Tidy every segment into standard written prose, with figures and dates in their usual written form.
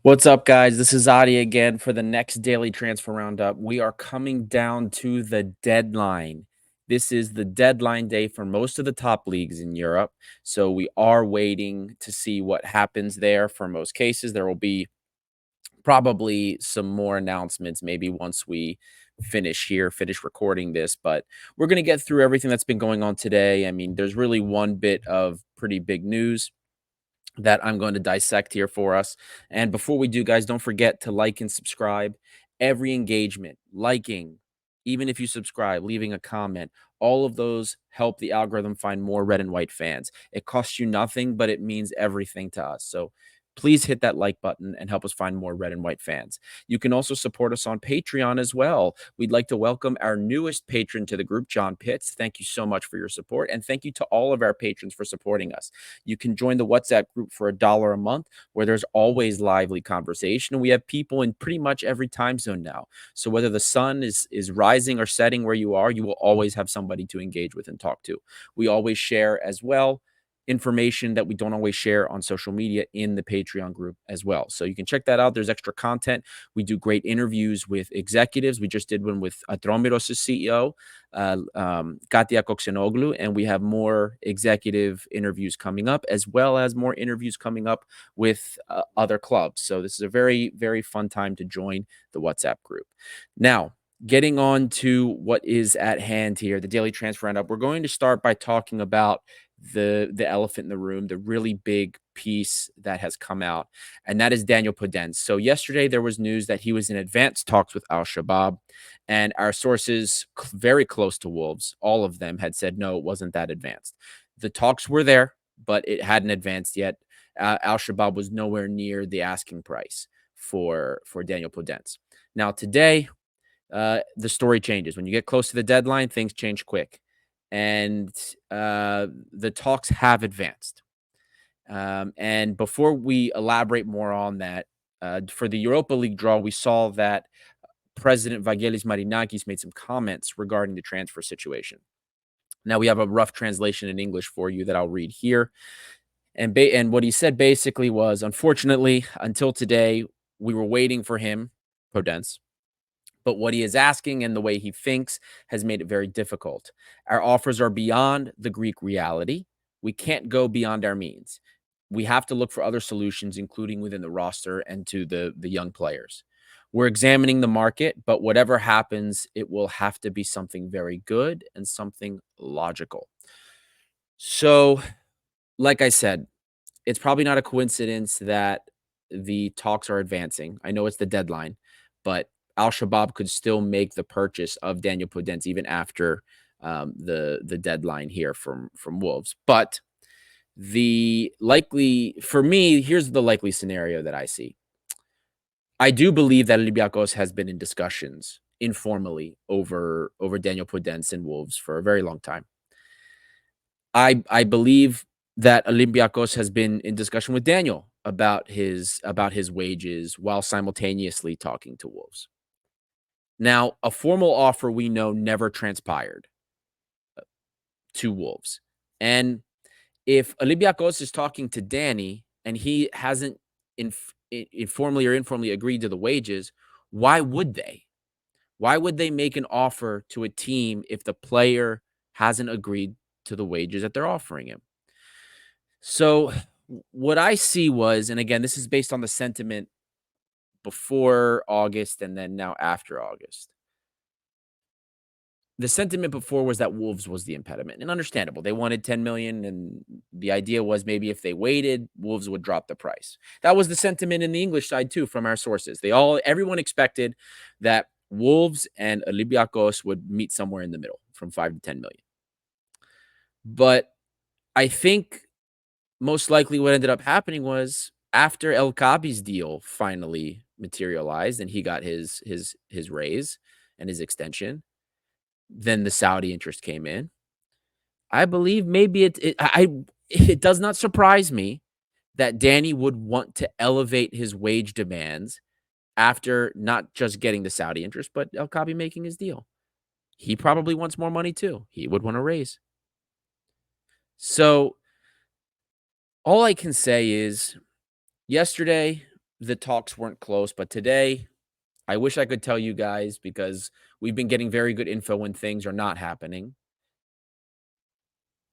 What's up, guys? This is Adi again for the next daily transfer roundup. We are coming down to the deadline. This is the deadline day for most of the top leagues in Europe. So we are waiting to see what happens there. For most cases, there will be probably some more announcements maybe once we finish recording this, but we're going to get through everything that's been going on today. I mean, there's really one bit of pretty big news that I'm going to dissect here for us. And before we do, guys, don't forget to like and subscribe. Every engagement, liking, even if you subscribe, leaving a comment, all of those help the algorithm find more red and white fans. It costs you nothing, but it means everything to us. So please hit that like button and help us find more red and white fans. You can also support us on Patreon as well. We'd like to welcome our newest patron to the group, John Pitts. Thank you so much for your support. And thank you to all of our patrons for supporting us. You can join the WhatsApp group for $1 a month, where there's always lively conversation. We have people in pretty much every time zone now. So whether the sun is rising or setting where you are, you will always have somebody to engage with and talk to. We always share as well information that we don't always share on social media in the Patreon group as well. So you can check that out. There's extra content. We do great interviews with executives. We just did one with Atromiros' CEO, Katia Koksenoglu, and we have more executive interviews coming up, as well as more interviews coming up with other clubs. So this is a very, very fun time to join the WhatsApp group. Now, getting on to what is at hand here, the daily transfer roundup, we're going to start by talking about the elephant in the room, the really big piece that has come out, and that is Daniel Podence. So yesterday there was news that he was in advanced talks with Al Shabaab, and our sources very close to Wolves, all of them had said no, it wasn't that advanced. The talks were there, but it hadn't advanced yet. Al Shabaab was nowhere near the asking price for Daniel Podence. Now today, the story changes. When you get close to the deadline, things change quick, and the talks have advanced. And before we elaborate more on that, for the Europa League draw, we saw that President Vagelis Marinakis made some comments regarding the transfer situation. Now we have a rough translation in English for you that I'll read here. And what he said basically was, unfortunately, until today, we were waiting for him, Podence, but what he is asking and the way he thinks has made it very difficult. Our offers are beyond the Greek reality. We can't go beyond our means. We have to look for other solutions, including within the roster and to the young players. We're examining the market, but whatever happens, it will have to be something very good and something logical. So, like I said, it's probably not a coincidence that the talks are advancing. I know it's the deadline, but Al Shabaab could still make the purchase of Daniel Podence even after the deadline here from Wolves. But the likely for me, here's the likely scenario that I see. I do believe that Olympiacos has been in discussions informally over Daniel Podence and Wolves for a very long time. I believe that Olympiacos has been in discussion with Daniel about his wages while simultaneously talking to Wolves. Now, a formal offer we know never transpired to Wolves. And if Olympiacos is talking to Danny and he hasn't informally or informally agreed to the wages, why would they? Why would they make an offer to a team if the player hasn't agreed to the wages that they're offering him? So what I see was, and again, this is based on the sentiment before August and then now after August. The sentiment before was that Wolves was the impediment, and understandable. They wanted 10 million, and the idea was maybe if they waited, Wolves would drop the price. That was the sentiment in the English side too, from our sources. Everyone expected that Wolves and Olympiacos would meet somewhere in the middle, from 5 to 10 million. But I think most likely what ended up happening was after El Kabi's deal finally materialized and he got his raise and his extension, then the Saudi interest came in. I believe maybe it does not surprise me that Danny would want to elevate his wage demands after not just getting the Saudi interest, but El Kabi making his deal. He probably wants more money too. He would want to raise. So all I can say is yesterday the talks weren't close, but today, I wish I could tell you guys because we've been getting very good info when things are not happening.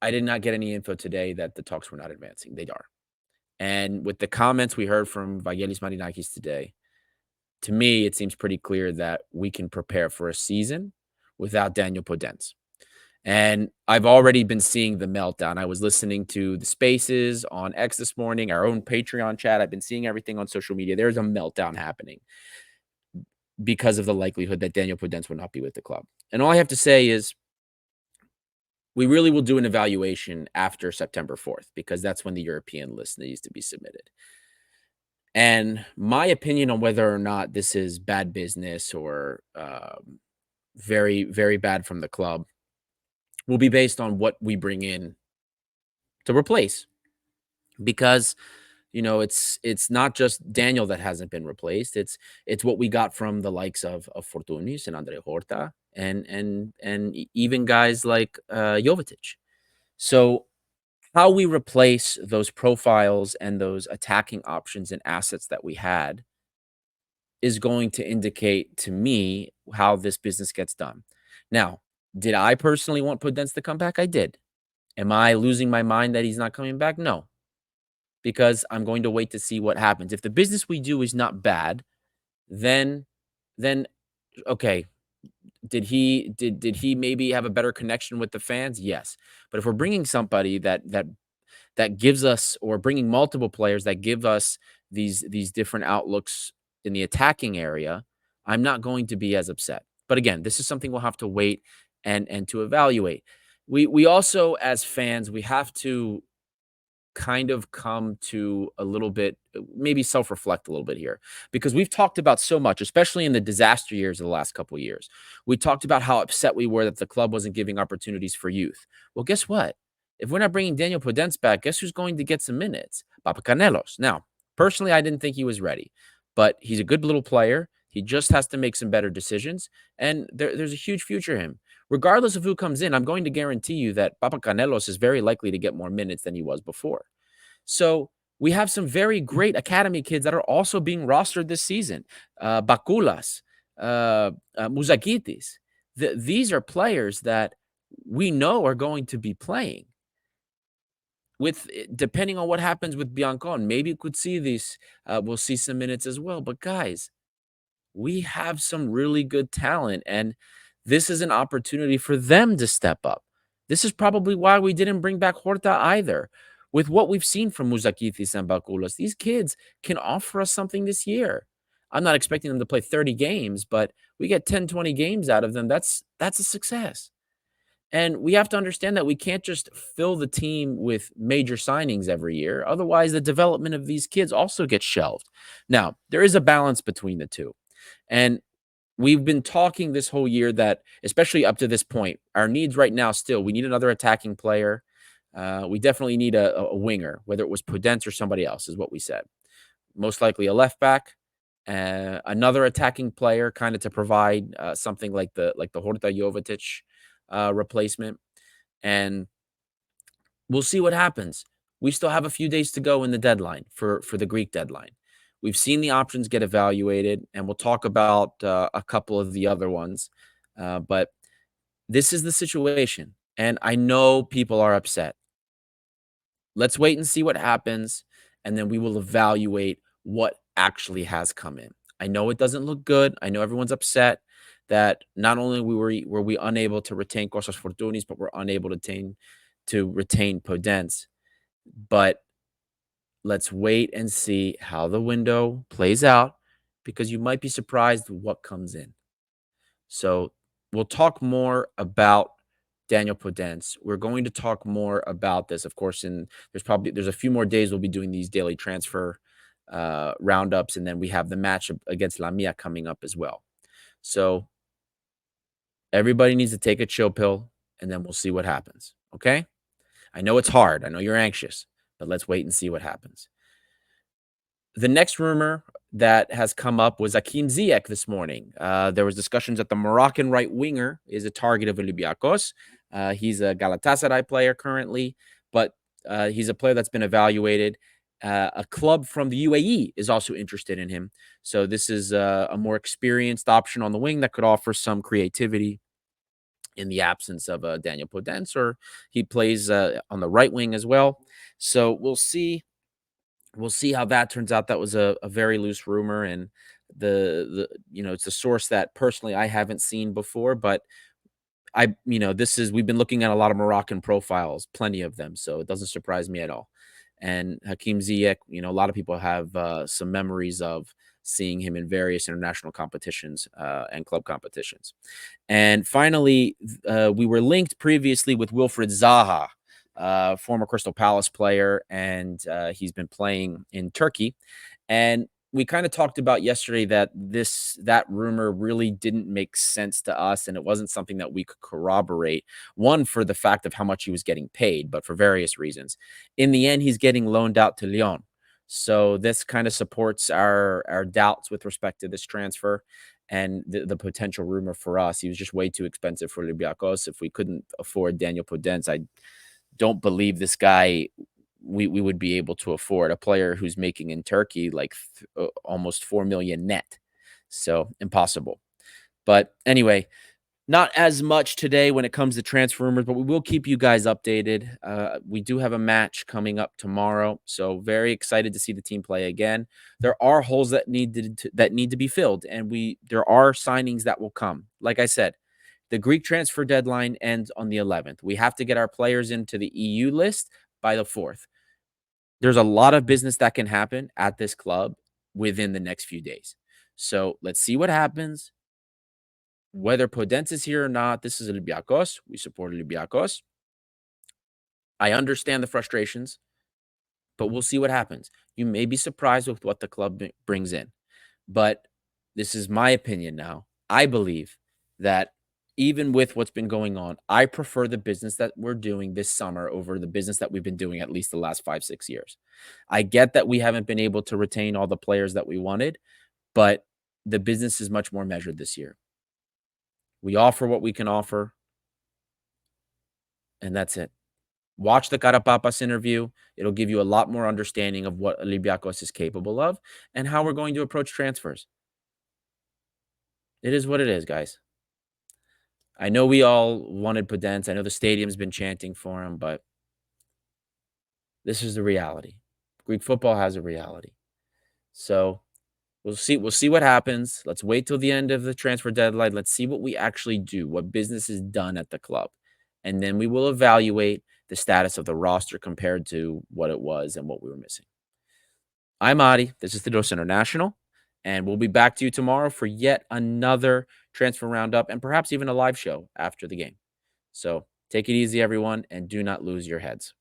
I did not get any info today that the talks were not advancing. They are. And with the comments we heard from Vagelis Marinakis today, to me, it seems pretty clear that we can prepare for a season without Daniel Podence. And I've already been seeing the meltdown. I was listening to the spaces on X this morning, our own Patreon chat. I've been seeing everything on social media. There's a meltdown happening because of the likelihood that Daniel Podence will not be with the club. And all I have to say is we really will do an evaluation after September 4th because that's when the European list needs to be submitted. And my opinion on whether or not this is bad business or very, very bad from the club will be based on what we bring in to replace. Because it's not just Daniel that hasn't been replaced. It's what we got from the likes of Fortunis and Andre Horta and even guys like Jovetic. So how we replace those profiles and those attacking options and assets that we had is going to indicate to me how this business gets done. Now, did I personally want Podence to come back? I did. Am I losing my mind that he's not coming back? No, because I'm going to wait to see what happens. If the business we do is not bad, then then okay, did he maybe have a better connection with the fans? Yes. But if we're bringing somebody that gives us, or bringing multiple players that give us these different outlooks in the attacking area, I'm not going to be as upset. But again, this is something we'll have to wait and to evaluate. We also, as fans, we have to kind of come to a little bit, maybe self-reflect a little bit here, because we've talked about so much, especially in the disaster years of the last couple of years. We talked about how upset we were that the club wasn't giving opportunities for youth. Well, guess what? If we're not bringing Daniel Podence back, guess who's going to get some minutes? Papa Canelos. Now, personally, I didn't think he was ready, but he's a good little player. He just has to make some better decisions, and there's a huge future for him. Regardless of who comes in, I'm going to guarantee you that Papa Canelos is very likely to get more minutes than he was before. So we have some very great academy kids that are also being rostered this season. Bakulas, Muzakitis. These are players that we know are going to be playing. With depending on what happens with Biancon, maybe we could see these. We'll see some minutes as well. But guys, we have some really good talent, and this is an opportunity for them to step up. This is probably why we didn't bring back Horta either. With what we've seen from Muzakitis and Bakulas, these kids can offer us something this year. I'm not expecting them to play 30 games, but we get 10, 20 games out of them. That's a success. And we have to understand that we can't just fill the team with major signings every year. Otherwise, the development of these kids also gets shelved. Now, there is a balance between the two. And we've been talking this whole year that, especially up to this point, our needs right now still, we need another attacking player. We definitely need a winger, whether it was Podence or somebody else, is what we said. Most likely a left back, another attacking player, kind of to provide something like the Horta Jovetic replacement, and we'll see what happens. We still have a few days to go in the deadline for the Greek deadline. We've seen the options get evaluated, and we'll talk about a couple of the other ones. But this is the situation, and I know people are upset. Let's wait and see what happens, and then we will evaluate what actually has come in. I know it doesn't look good. I know everyone's upset that not only were we unable to retain Costas Fortunis, but we're unable to retain Podence. But let's wait and see how the window plays out, because you might be surprised what comes in. So we'll talk more about Daniel Podence. We're going to talk more about this, of course, and there's a few more days we'll be doing these daily transfer roundups, and then we have the match against Lamia coming up as well. So everybody needs to take a chill pill, and then we'll see what happens. Okay? I know it's hard. I know you're anxious, but let's wait and see what happens. The next rumor that has come up was Hakim Ziyech this morning. There was discussions that the Moroccan right winger is a target of Olympiacos. He's a Galatasaray player currently, but he's a player that's been evaluated. A club from the UAE is also interested in him. So this is a more experienced option on the wing that could offer some creativity in the absence of Daniel Podence, or he plays on the right wing as well. So we'll see. We'll see how that turns out. That was a very loose rumor, and it's a source that personally I haven't seen before, but this is we've been looking at a lot of Moroccan profiles, plenty of them, so it doesn't surprise me at all. And Hakim Ziyech, a lot of people have some memories of seeing him in various international competitions and club competitions. And finally, we were linked previously with Wilfried Zaha, former Crystal Palace player, and he's been playing in Turkey. And we kind of talked about yesterday that that rumor really didn't make sense to us, and it wasn't something that we could corroborate. One, for the fact of how much he was getting paid, but for various reasons. In the end, he's getting loaned out to Lyon. So this kind of supports our doubts with respect to this transfer and the potential rumor for us. He was just way too expensive for Olympiacos. If we couldn't afford Daniel Podence, I don't believe this guy we would be able to afford a player who's making in Turkey like almost 4 million net. So impossible. But anyway, not as much today when it comes to transfer rumors, but we will keep you guys updated. We do have a match coming up tomorrow, so very excited to see the team play again. There are holes that need to be filled, and there are signings that will come. Like I said, the Greek transfer deadline ends on the 11th. We have to get our players into the EU list by the 4th. There's a lot of business that can happen at this club within the next few days. So let's see what happens. Whether Podence is here or not, this is Olympiacos. We support Olympiacos. I understand the frustrations, but we'll see what happens. You may be surprised with what the club brings in, but this is my opinion now. I believe that even with what's been going on, I prefer the business that we're doing this summer over the business that we've been doing at least the last 5, 6 years. I get that we haven't been able to retain all the players that we wanted, but the business is much more measured this year. We offer what we can offer, and that's it. Watch the Carapapas interview. It'll give you a lot more understanding of what Olympiacos is capable of and how we're going to approach transfers. It is what it is, guys. I know we all wanted Podence. I know the stadium's been chanting for him, but this is the reality. Greek football has a reality. So we'll see. We'll see what happens. Let's wait till the end of the transfer deadline. Let's see what we actually do, what business is done at the club. And then we will evaluate the status of the roster compared to what it was and what we were missing. I'm Adi. This is the Dos International. And we'll be back to you tomorrow for yet another transfer roundup and perhaps even a live show after the game. So take it easy, everyone, and do not lose your heads.